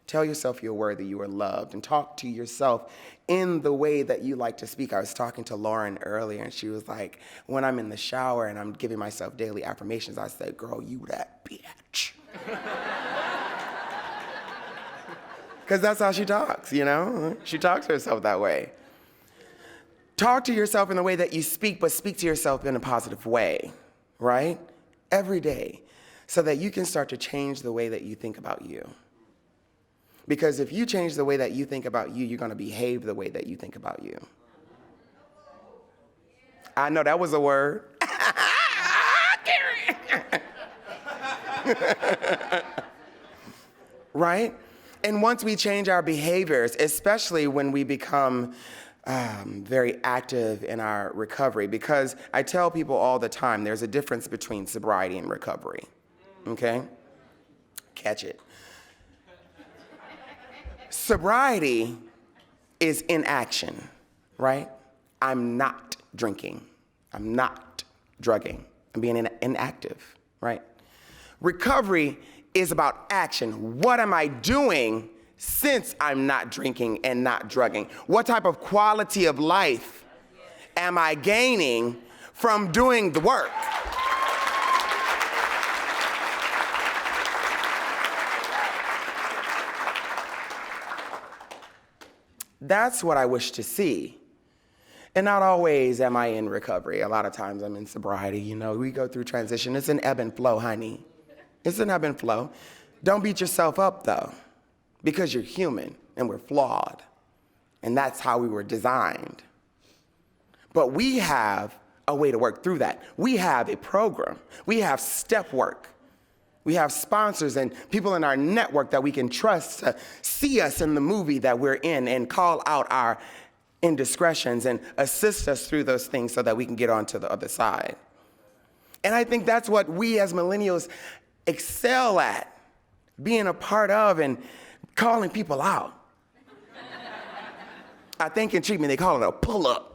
Tell yourself you're worthy, you are loved, and talk to yourself in the way that you like to speak. I was talking to Lauren earlier, and she was like, when I'm in the shower and I'm giving myself daily affirmations, I say, girl, you that bitch. Because that's how she talks, you know? She talks to herself that way. Talk to yourself in the way that you speak, but speak to yourself in a positive way, right? Every day, so that you can start to change the way that you think about you. Because if you change the way that you think about you, you're gonna behave the way that you think about you. I know that was a word. Right? And once we change our behaviors, especially when we become very active in our recovery, because I tell people all the time, there's a difference between sobriety and recovery, okay? Catch it. Sobriety is inaction, right? I'm not drinking. I'm not drugging. I'm being inactive, right? Recovery is about action. What am I doing since I'm not drinking and not drugging? What type of quality of life am I gaining from doing the work? That's what I wish to see. And not always am I in recovery. A lot of times I'm in sobriety. You know, we go through transition. It's an ebb and flow, honey. It's an ebb and flow. Don't beat yourself up, though, because you're human and we're flawed. And that's how we were designed. But we have a way to work through that. We have a program. We have step work. We have sponsors and people in our network that we can trust to see us in the movie that we're in and call out our indiscretions and assist us through those things so that we can get on to the other side. And I think that's what we as millennials excel at being a part of and calling people out. I think in treatment they call it a pull-up.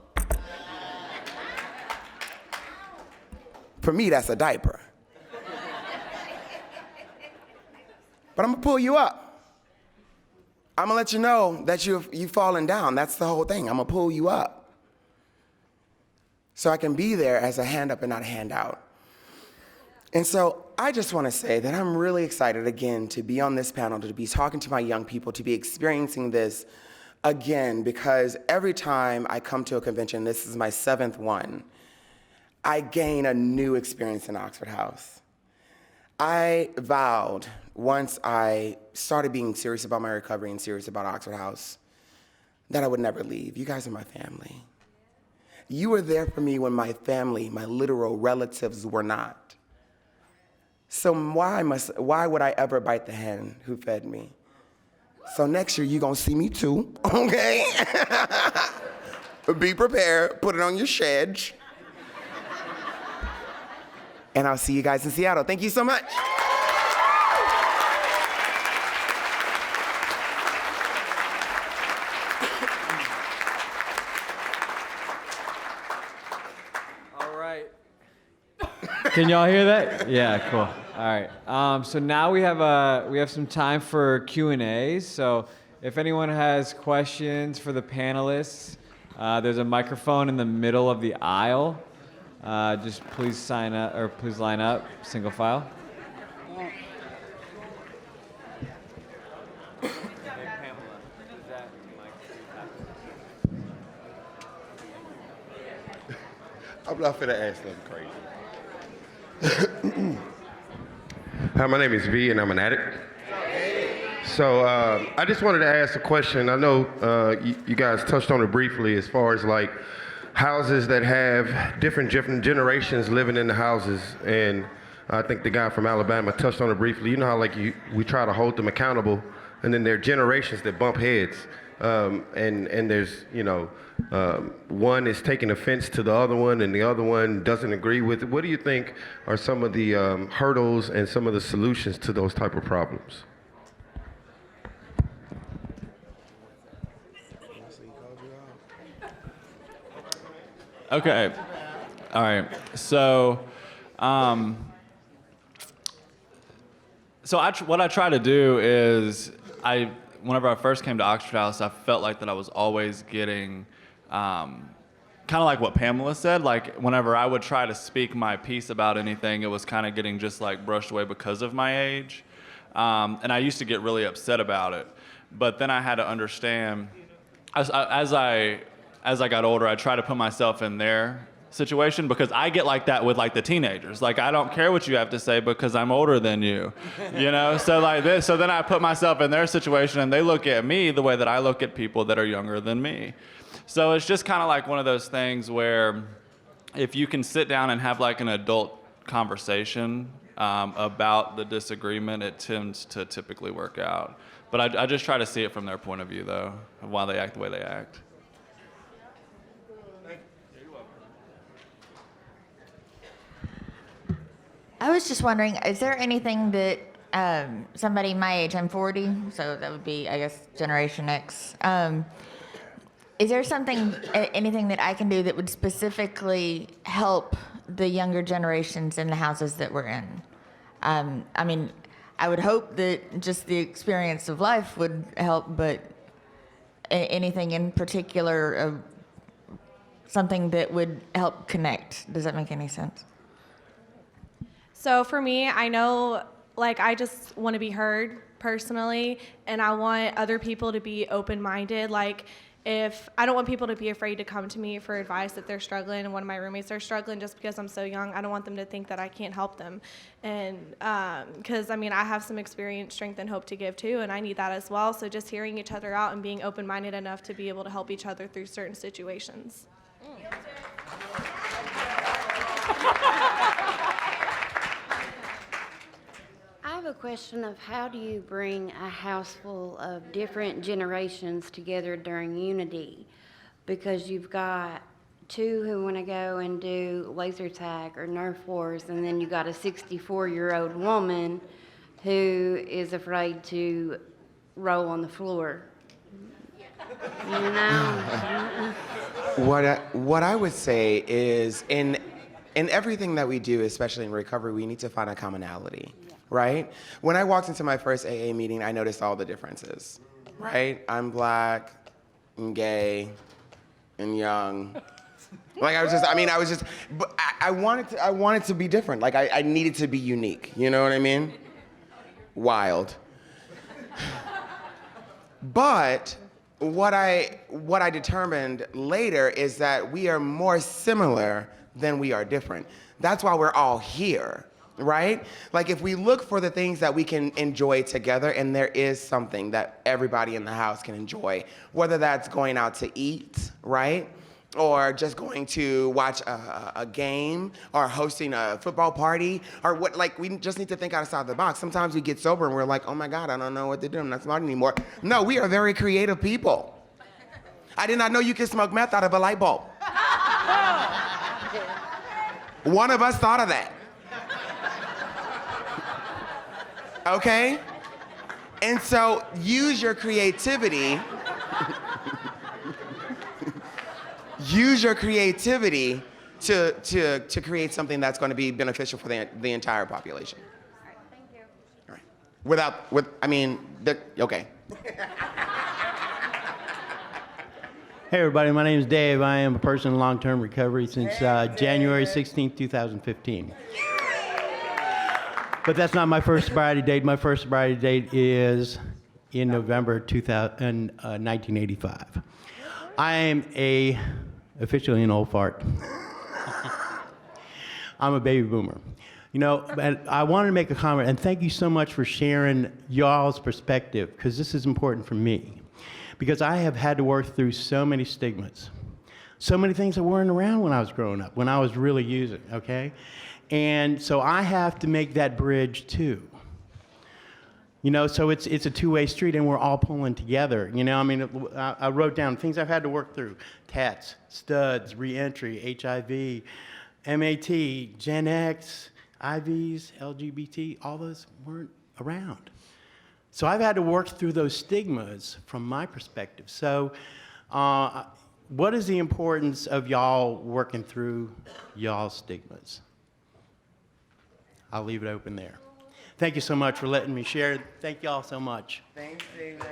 For me, that's a diaper. But I'm gonna pull you up. I'm gonna let you know that you've fallen down. That's the whole thing. I'm gonna pull you up. So I can be there as a hand up and not a hand out. And so I just wanna say that I'm really excited again to be on this panel, to be talking to my young people, to be experiencing this again, because every time I come to a convention, this is my 7th one, I gain a new experience in Oxford House. I vowed once I started being serious about my recovery and serious about Oxford House that I would never leave. You guys are my family. You were there for me when my family, my literal relatives, were not. So why would I ever bite the hand who fed me? So next year you're gonna see me too, okay? Be prepared, put it on your schedule. And I'll see you guys in Seattle. Thank you so much. All right. Can y'all hear that? Yeah, cool. All right. So now we have some time for Q&As. So if anyone has questions for the panelists, there's a microphone in the middle of the aisle. Just please sign up, or please line up, single file. I'm not finna ask nothing crazy. Hi, my name is V, and I'm an addict. So I just wanted to ask a question. I know you guys touched on it briefly as far as like houses that have different generations living in the houses, and I think the guy from Alabama touched on it briefly. You know how like we try to hold them accountable, and then there are generations that bump heads, and there's one is taking offense to the other one, and the other one doesn't agree with it. What do you think are some of the hurdles and some of the solutions to those type of problems? Okay. All right. So, what I try to do is, whenever I first came to Oxford House, I felt like that I was always getting, kind of like what Pamela said. Like whenever I would try to speak my piece about anything, it was kind of getting just like brushed away because of my age, and I used to get really upset about it. But then I had to understand, as I got older, I try to put myself in their situation, because I get like that with like the teenagers. Like, I don't care what you have to say because I'm older than you, So like this, so then I put myself in their situation, and they look at me the way that I look at people that are younger than me. So it's just kind of like one of those things where if you can sit down and have like an adult conversation about the disagreement, it tends to typically work out. But I just try to see it from their point of view, though, of why they act the way they act. I was just wondering, is there anything that somebody my age, I'm 40, so that would be, I guess, Generation X. Is there anything that I can do that would specifically help the younger generations in the houses that we're in? I mean, I would hope that just the experience of life would help, but anything in particular, something that would help connect. Does that make any sense? So for me, I know, like, I just want to be heard personally, and I want other people to be open-minded. Like, if I don't want people to be afraid to come to me for advice if they're struggling, and one of my roommates are struggling just because I'm so young, I don't want them to think that I can't help them. And because, I mean, I have some experience, strength, and hope to give too, and I need that as well. So just hearing each other out and being open-minded enough to be able to help each other through certain situations. I have a question of how do you bring a house full of different generations together during unity? Because you've got two who want to go and do laser tag or Nerf wars, and then you got a 64-year-old woman who is afraid to roll on the floor. You know? What I would say is in everything that we do, especially in recovery, we need to find a commonality, right? When I walked into my first AA meeting, I noticed all the differences, right? I'm black, and gay, and young. Like but I wanted to be different. Like I needed to be unique. You know what I mean? Wild. But what I determined later is that we are more similar than we are different. That's why we're all here, right? Like if we look for the things that we can enjoy together, and there is something that everybody in the house can enjoy, whether that's going out to eat, right? Or just going to watch a game, or hosting a football party, or what, like we just need to think outside the box. Sometimes we get sober and we're like, oh my God, I don't know what to do, I'm not smart anymore. No, we are very creative people. I did not know you could smoke meth out of a light bulb. One of us thought of that. Okay? And so use your creativity. Use your creativity to create something that's going to be beneficial for the entire population. All right, thank you. All right. Okay. Hey everybody, my name is Dave. I am a person in long-term recovery since January 16, 2015. But that's not my first sobriety date. My first sobriety date is in November 1985. I am officially an old fart. I'm a baby boomer. You know, and I wanted to make a comment, and thank you so much for sharing y'all's perspective, because this is important for me. Because I have had to work through so many stigmas, so many things that weren't around when I was growing up, when I was really using, okay? And so I have to make that bridge too. You know, so it's a two-way street, and we're all pulling together. You know, I mean, I wrote down things I've had to work through: tats, studs, reentry, HIV, MAT, Gen X, IVs, LGBT. All those weren't around. So I've had to work through those stigmas from my perspective. So what is the importance of y'all working through y'all's stigmas? I'll leave it open there. Thank you so much for letting me share. Thank y'all so much. Thanks, David.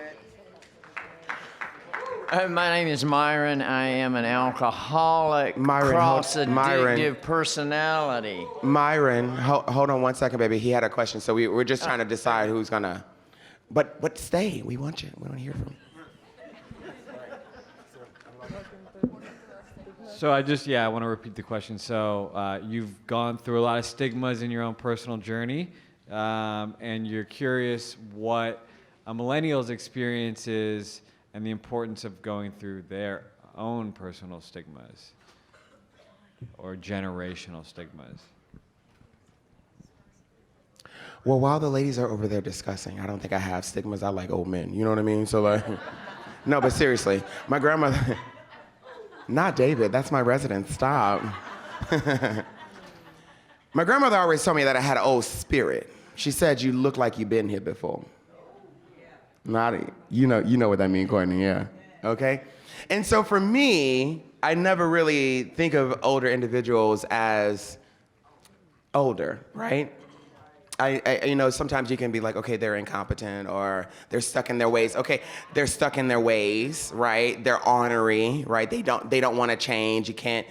My name is Myron. I am an alcoholic, cross-addictive personality. Myron, hold on one second, baby. He had a question, so we're just trying to decide who's gonna. But stay. We want you. We want to hear from you. So I want to repeat the question. So you've gone through a lot of stigmas in your own personal journey, and you're curious what a millennial's experience is and the importance of going through their own personal stigmas or generational stigmas. Well, while the ladies are over there discussing, I don't think I have stigmas. I like old men. You know what I mean? So like, no, but seriously, my grandmother. Not David, that's my resident, stop. My grandmother always told me that I had an old spirit. She said, you look like you've been here before. Not, you know what that means, Courtney, yeah. Okay? And so for me, I never really think of older individuals as older, right? I sometimes you can be like, okay, they're incompetent or they're stuck in their ways. Okay, they're stuck in their ways, right? They're ornery, right? They don't want to change. You can't,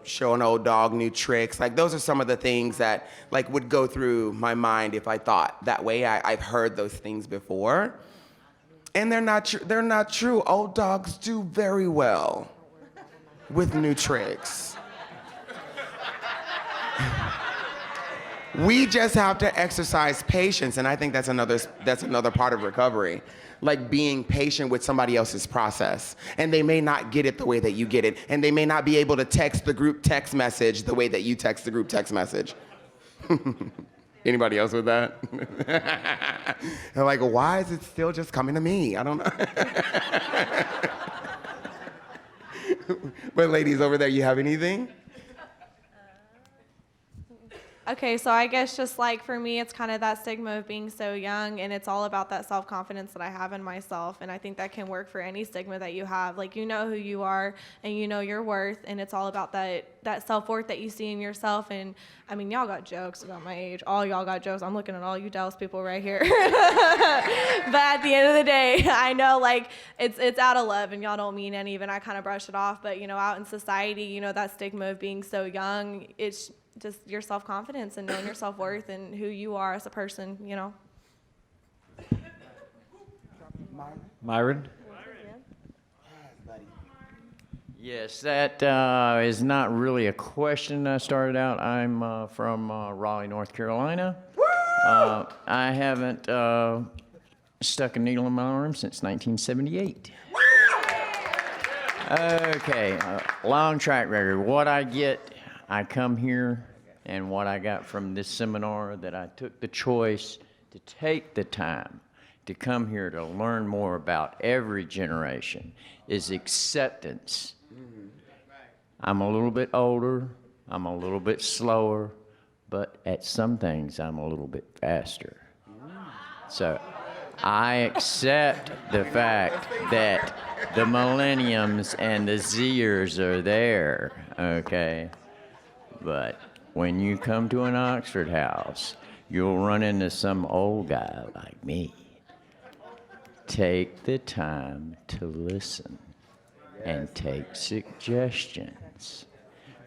show an old dog new tricks. Like those are some of the things that like would go through my mind if I thought that way. I've heard those things before, and they're not true. Old dogs do very well with new tricks. We just have to exercise patience, and I think that's another part of recovery, like being patient with somebody else's process. And they may not get it the way that you get it, and they may not be able to text the group text message the way that you text the group text message. Anybody else with that? They're like, why is it still just coming to me? I don't know. But ladies over there, you have anything? Okay, so I guess just like for me, it's kind of that stigma of being so young, and it's all about that self-confidence that I have in myself. And I think that can work for any stigma that you have. Like, you know who you are and you know your worth, and it's all about that self-worth that you see in yourself. And I mean, y'all got jokes about my age. All y'all got jokes. I'm looking at all you Dallas people right here. But at the end of the day, I know like it's out of love, and y'all don't mean any of it. I kind of brush it off, but out in society, that stigma of being so young, it's just your self-confidence and knowing your self-worth and who you are as a person, Myron? Yes, that is not really a question I started out. I'm from Raleigh, North Carolina. I haven't stuck a needle in my arm since 1978. Okay, long track record. What I get, I come here, and what I got from this seminar, that I took the choice to take the time to come here to learn more about every generation, is acceptance. I'm a little bit older, I'm a little bit slower, but at some things I'm a little bit faster. So I accept the fact that the millenniums and the Zers are there, okay? But when you come to an Oxford house, you'll run into some old guy like me. Take the time to listen and take suggestions,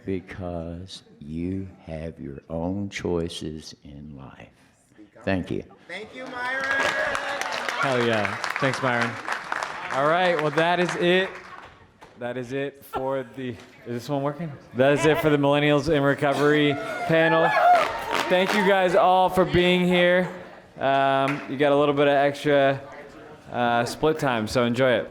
because you have your own choices in life. Thank you. Thank you, Myron. Hell yeah. Thanks, Myron. All right, well, that is it. That is it for the, is this one working? That is it for the Millennials in Recovery panel. Thank you guys all for being here. You got a little bit of extra split time, so enjoy it.